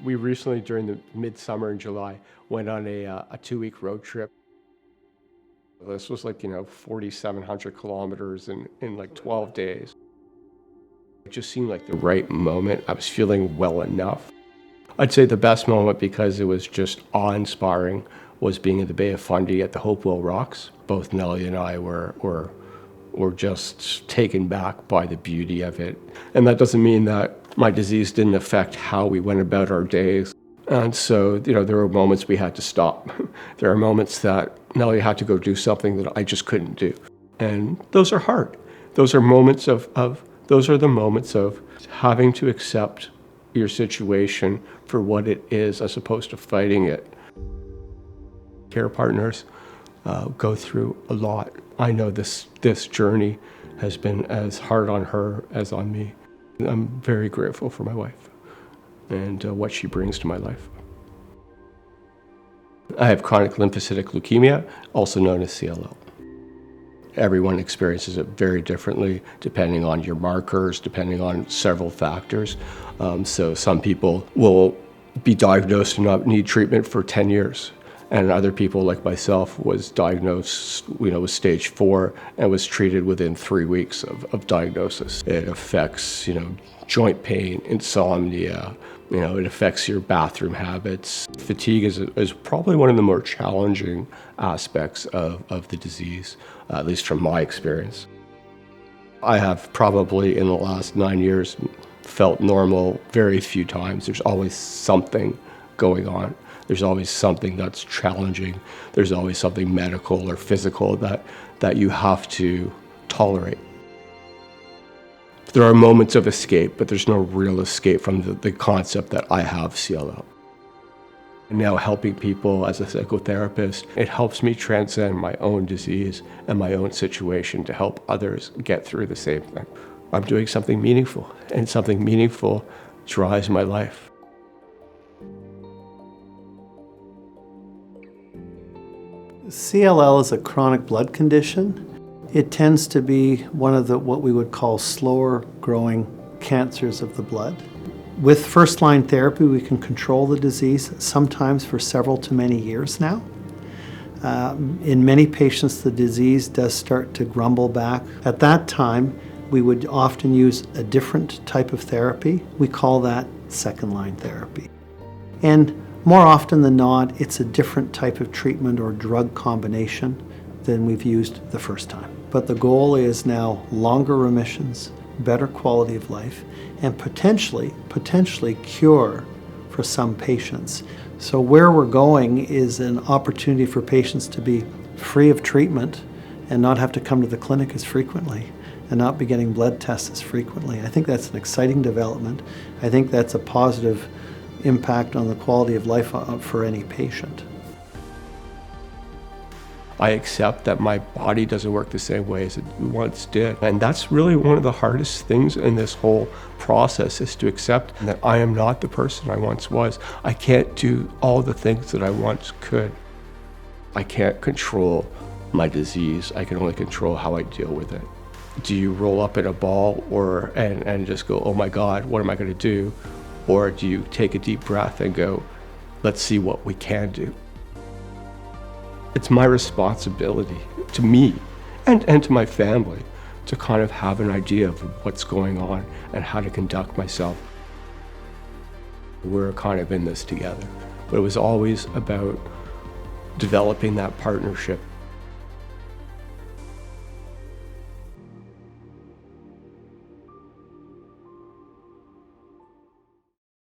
We recently, during the midsummer in July, went on a 2-week road trip. This was like, 4,700 kilometers in like 12 days. It just seemed like the right moment. I was feeling well enough. I'd say the best moment, because it was just awe-inspiring, was being in the Bay of Fundy at the Hopewell Rocks. Both Nellie and I were just taken back by the beauty of it. And that doesn't mean that my disease didn't affect how we went about our days. And so, there were moments we had to stop. There are moments that Nellie had to go do something that I just couldn't do. And those are hard. Those are the moments of having to accept your situation for what it is, as opposed to fighting it. Care partners go through a lot. I know this journey has been as hard on her as on me. I'm very grateful for my wife and what she brings to my life. I have chronic lymphocytic leukemia, also known as CLL. Everyone experiences it very differently, depending on your markers, depending on several factors. So some people will be diagnosed and not need treatment for 10 years. And other people, like myself, was diagnosed, with stage 4 and was treated within 3 weeks of diagnosis. It affects, joint pain, insomnia, it affects your bathroom habits. Fatigue is probably one of the more challenging aspects of the disease, at least from my experience. I have probably, in the last 9 years, felt normal very few times. There's always something going on. There's always something that's challenging. There's always something medical or physical that you have to tolerate. There are moments of escape, but there's no real escape from the concept that I have CLL. And now helping people as a psychotherapist, it helps me transcend my own disease and my own situation to help others get through the same thing. I'm doing something meaningful, and something meaningful drives my life. CLL is a chronic blood condition. It tends to be one of what we would call slower growing cancers of the blood. With first-line therapy, we can control the disease, sometimes for several to many years now. In many patients, the disease does start to grumble back. At that time, we would often use a different type of therapy. We call that second-line therapy. And more often than not, it's a different type of treatment or drug combination than we've used the first time. But the goal is now longer remissions, better quality of life, and potentially cure for some patients. So where we're going is an opportunity for patients to be free of treatment and not have to come to the clinic as frequently and not be getting blood tests as frequently. I think that's an exciting development. I think that's a positive impact on the quality of life for any patient. I accept that my body doesn't work the same way as it once did. And that's really one of the hardest things in this whole process, is to accept that I am not the person I once was. I can't do all the things that I once could. I can't control my disease. I can only control how I deal with it. Do you roll up in a ball and just go, oh my God, what am I going to do? Or do you take a deep breath and go, let's see what we can do? It's my responsibility to me and to my family to kind of have an idea of what's going on and how to conduct myself. We're kind of in this together, but it was always about developing that partnership